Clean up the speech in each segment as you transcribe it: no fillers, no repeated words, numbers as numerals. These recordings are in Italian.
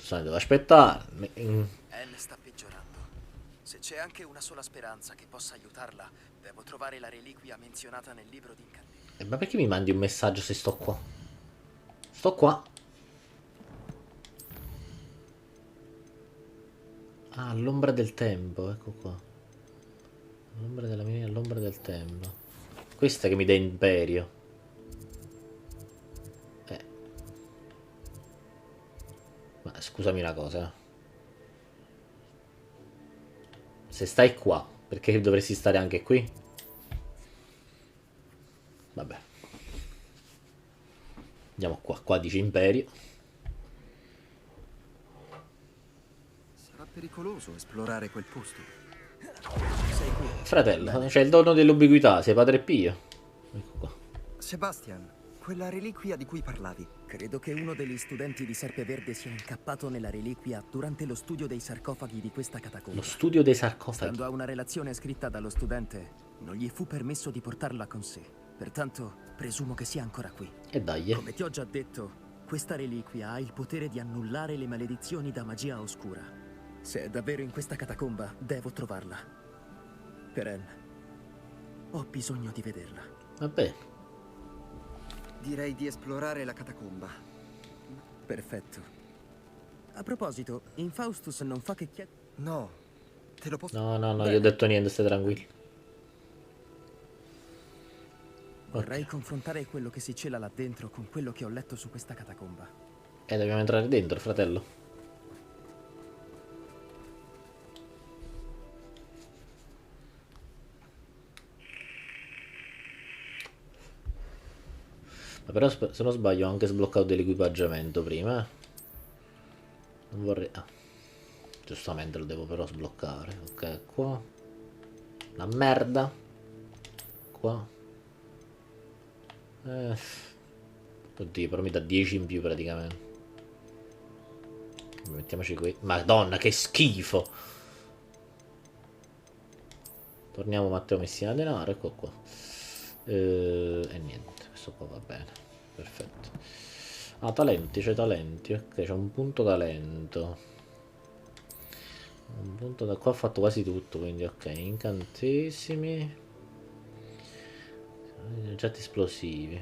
Devo aspettare. Anne sta peggiorando. Se c'è anche una sola speranza che possa aiutarla, devo trovare la reliquia menzionata nel libro di incantesimi. Ma perché mi mandi un messaggio se sto qua? Sto qua. Ah, l'ombra del tempo, ecco qua. L'ombra della mia, l'ombra del tempo. Questa che mi dà imperio. Eh, ma scusami una cosa. Se stai qua, perché dovresti stare anche qui? Vabbè. Andiamo qua, qua dice imperio. Sarà pericoloso esplorare quel posto. Sei qui. Fratello, c'è il dono dell'ubiquità, sei padre Pio. Ecco qua. Sebastian, quella reliquia di cui parlavi. Credo che uno degli studenti di Serpeverde sia incappato nella reliquia durante lo studio dei sarcofagi di questa catacomba. Lo studio dei sarcofagi. Stando a una relazione scritta dallo studente, non gli fu permesso di portarla con sé. Pertanto, presumo che sia ancora qui. E dai, Come ti ho già detto, questa reliquia ha il potere di annullare le maledizioni da magia oscura. Se è davvero in questa catacomba, devo trovarla. Peren, ho bisogno di vederla. Vabbè. Direi di esplorare la catacomba. Perfetto. A proposito, Infaustus non fa che chiedere... No, te lo posso... No, io ho detto niente, stai tranquillo. Vorrei confrontare quello che si cela là dentro con quello che ho letto su questa catacomba. E dobbiamo entrare dentro, fratello. Ma però se non sbaglio ho anche sbloccato dell'equipaggiamento prima. Non vorrei... Ah. Giustamente lo devo però sbloccare. Ok, qua. La merda. Qua. Oddio, però mi dà 10 in più praticamente. Mettiamoci qui. Madonna, che schifo. Torniamo Matteo Messina Denaro, ecco qua. E niente, questo qua va bene. Perfetto. Ah, talenti, c'è talenti. Ok, c'è un punto talento. Un punto da qua ho fatto quasi tutto, quindi ok. Incantesimi. Oggetti esplosivi.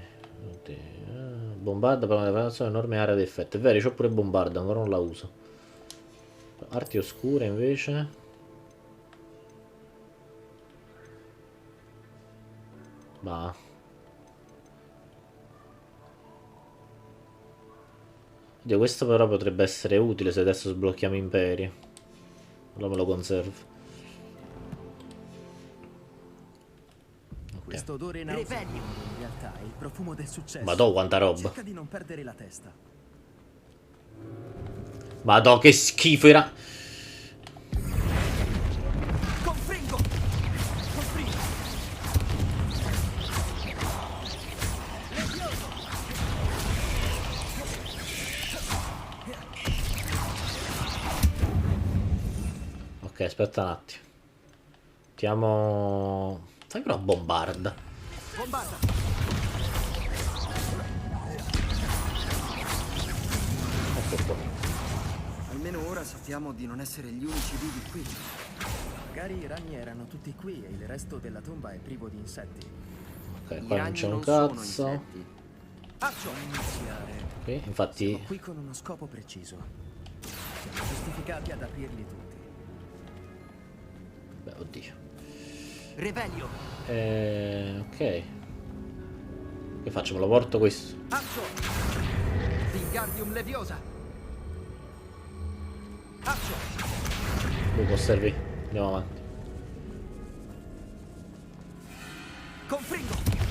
Bombarda per una preparazione enorme area di effetto. È vero, c'ho pure bombarda, ancora non la uso. Arti oscure invece. Ma oddio, questo però potrebbe essere utile se adesso sblocchiamo imperi. Allora me lo conservo. Questo odore nauseabondo in realtà è il profumo del successo. Madò, quanta roba. Cerca di non perdere la testa. Madò, che schifo era. Confringo! Confringo! Ok, aspetta un attimo. Mettiamo... Fai però bombarda. Bombarda! Ecco qua. Almeno ora sappiamo di non essere gli unici vivi qui. Magari i ragni erano tutti qui e il resto della tomba è privo di insetti. Ok, I qua non ragni c'è un non sono cazzo. insetti. Faccio iniziare. Ok, infatti... Siamo qui con uno scopo preciso. Siamo giustificati ad aprirli tutti. Beh, oddio. Revelio! Ok. Che faccio? Me lo porto questo? Azzo! Wingardium Leviosa! Azzo! Può servire. Andiamo avanti. Confringo!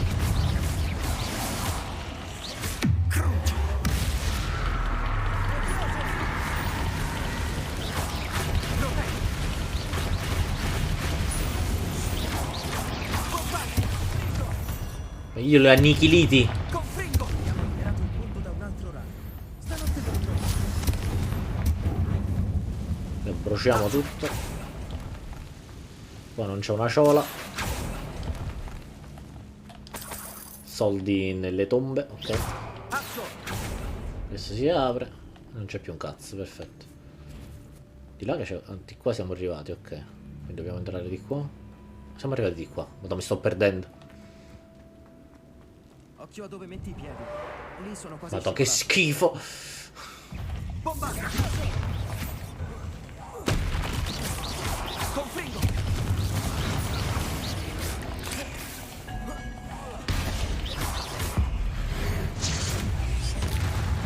Ma io li ho annichiliti. Confringo! Abbiamo liberato il mondo da un altro ragno. Stanotte dentro. E bruciamo tutto. Qua non c'è una ciola. Soldi nelle tombe. Ok. Azzo! Questo si apre. Non c'è più un cazzo, perfetto. Di là che c'è... Di qua siamo arrivati, ok. Quindi dobbiamo entrare di qua. Siamo arrivati di qua. Ma mi sto perdendo. Occhio a dove metti i piedi. Lì sono quasi Madonna, che scivolato. schifo! Bombarda! Confringo!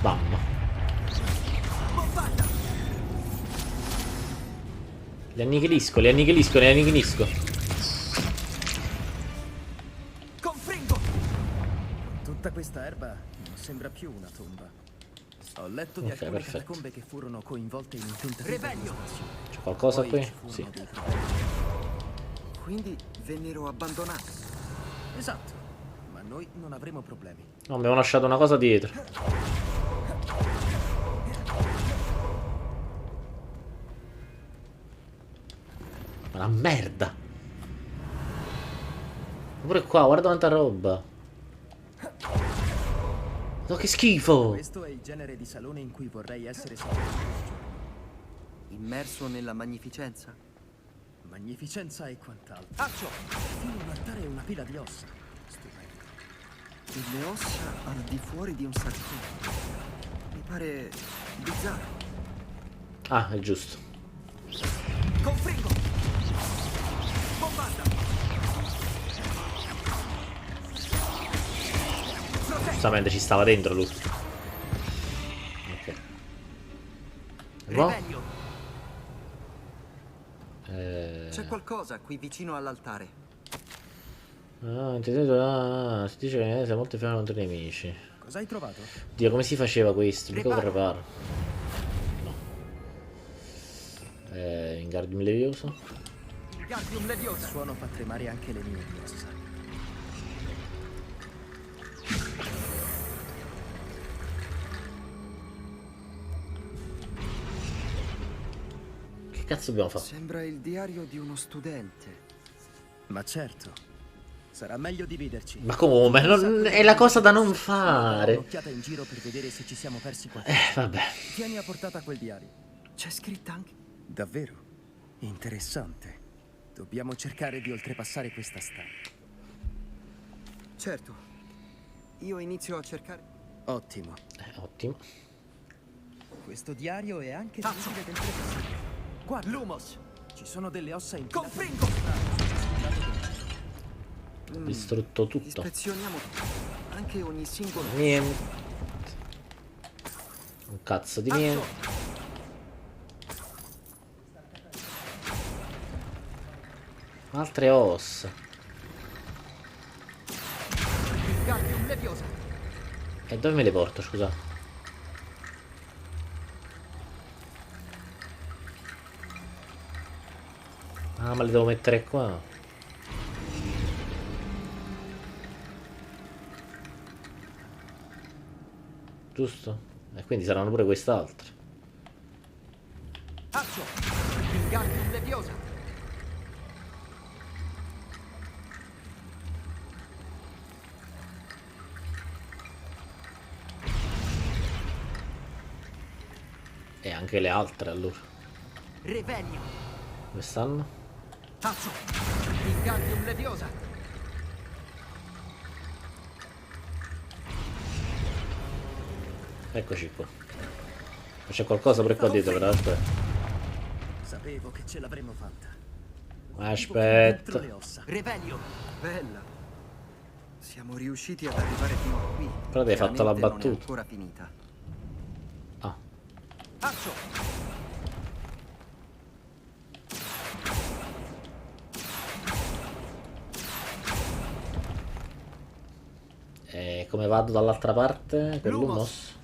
Bam. Bombarda! Li annichilisco, li annichilisco, li annichilisco. Confringo! Tutta questa erba non sembra più una tomba. Ho letto di Ok, alcune perfetto. catacombe che furono coinvolte in un tentativo di espansione. C'è qualcosa Poi qui? ci furono Sì. dei problemi. Quindi vennero abbandonati. Esatto, ma noi non avremo problemi. No, abbiamo lasciato una cosa dietro. Ma la merda! Pure qua, guarda quanta roba. No, che schifo! Questo è il genere di salone in cui vorrei essere sempre. Immerso nella magnificenza. Magnificenza e quant'altro. Accio! Fino un altare e una pila di ossa. Stupendo. E le ossa al di fuori di un sarcofago. Mi pare bizzarro. Ah, è giusto. Confringo! Bombarda! Giustamente ci stava dentro lui. Ok. Boh. Riveglio. C'è qualcosa qui vicino all'altare. Si dice che sei molto fermo contro i nemici. Cosa hai trovato? Dio, come si faceva questo? Mica lo preparo. No. Wingardium Levioso. Wingardium Leviosa. Il suono fa tremare anche le mie ossa. Che cazzo dobbiamo fare? Sembra il diario di uno studente. Ma certo. Sarà meglio dividerci. Ma come? È la cosa da non Dare fare. un'occhiata in giro per vedere se ci siamo persi qualcosa. Vabbè. Tieni a portata quel diario. C'è scritta anche. Davvero? Interessante. Dobbiamo cercare di oltrepassare questa stalla. Certo. Io inizio a cercare. Ottimo. Ottimo. Questo diario è anche visibile del professore. Guarda. Lumos. Ci sono delle ossa in confringo. Distrutto tutto. Ispezioniamo tutto. Anche ogni singolo. Niente. Un cazzo di niente. Altre ossa. Wingardium Leviosa. E dove me le porto, scusa? Ah, ma le devo mettere qua. Giusto? E quindi saranno pure quest'altre. Accio. Wingardium Leviosa. E anche le altre allora. Revelio. Dove stanno? Accio. Wingardium Leviosa. Eccoci qua. C'è qualcosa pure qua dietro, però aspetta. Sapevo che ce l'avremmo fatta. Aspetta. Dentro le ossa. Revelio. Bella. Siamo riusciti ad arrivare fino a qui. Però ti hai fatto la Chiaramente non è battuta. ancora finita. Ah, Accio. e come vado dall'altra parte? Per Lumos. Lumos?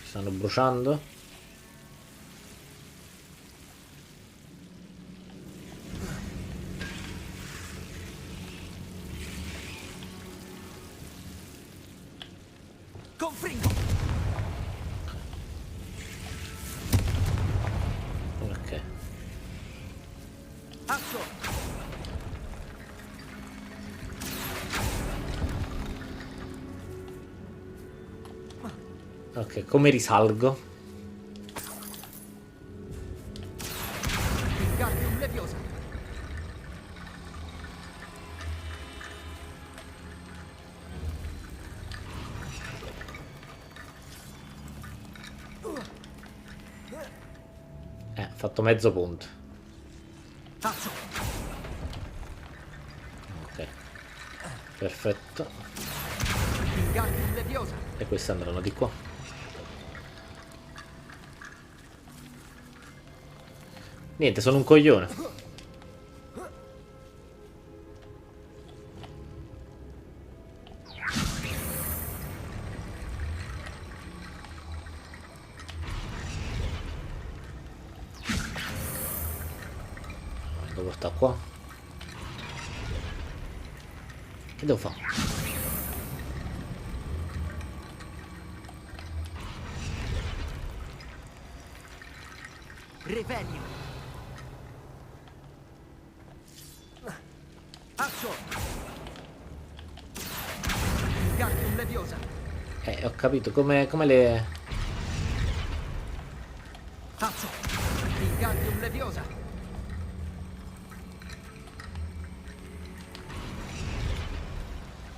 Stanno bruciando? Confringo. Ok. Accio. Ok, come risalgo? Wingardium Leviosa. Ho fatto mezzo punto. Tazzo. Ok. Perfetto. Wingardium Leviosa. E questi andranno di qua. Niente, sono un coglione. Lo porta qua. Che devo fare? Revelio. Tazzo. Wingardium Leviosa. Ho capito come le... Tazzo. Wingardium Leviosa.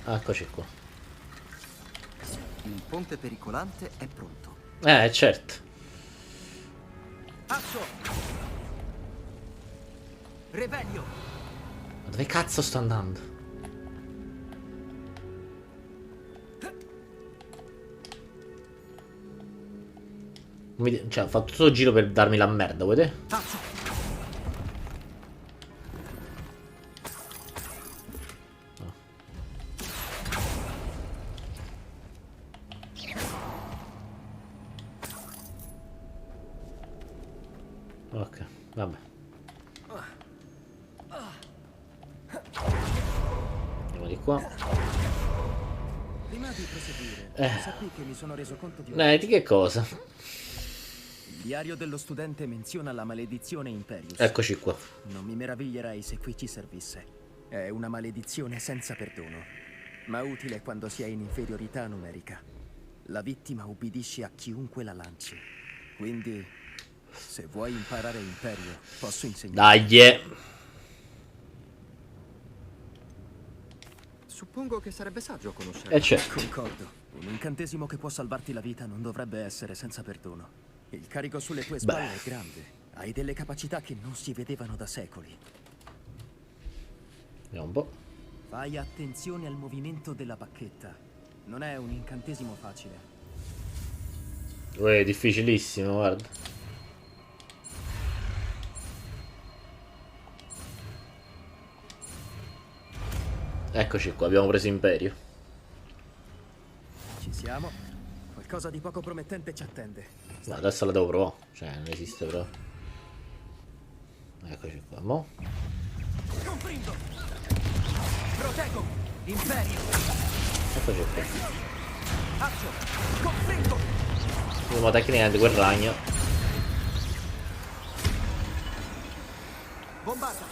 Eccoci qua. Il ponte pericolante è pronto. Certo. Tazzo. Revelio. Ma dove cazzo sto andando? Cioè, ho fatto tutto il giro per darmi la merda, vedete? Tazzo. Ok, vabbè. Andiamo di qua. Prima di proseguire, sappi che mi sono reso conto di Di che cosa? Il diario dello studente menziona la maledizione Imperius. Eccoci qua. Non mi meraviglierei se qui ci servisse. È una maledizione senza perdono, ma utile quando si è in inferiorità numerica. La vittima ubbidisce a chiunque la lanci. Quindi, se vuoi imparare Imperio, posso insegnare. Dai. Suppongo che sarebbe saggio conoscerlo. Certo. Concordo. Un incantesimo che può salvarti la vita non dovrebbe essere senza perdono. Il carico sulle tue spalle è grande. Hai delle capacità che non si vedevano da secoli. Vediamo un po'. Fai attenzione al movimento della bacchetta. Non è un incantesimo facile. È difficilissimo, guarda. Eccoci qua, abbiamo preso Imperio. Ci siamo. Qualcosa di poco promettente ci attende. No, adesso la devo provare. Cioè, non esiste però. Eccoci qua, mo. Comprendo. Proteggo. Imperio. Eccoci qua. Faccio. Comprendo. Siamo tecnicamente quel ragno. Bombarda.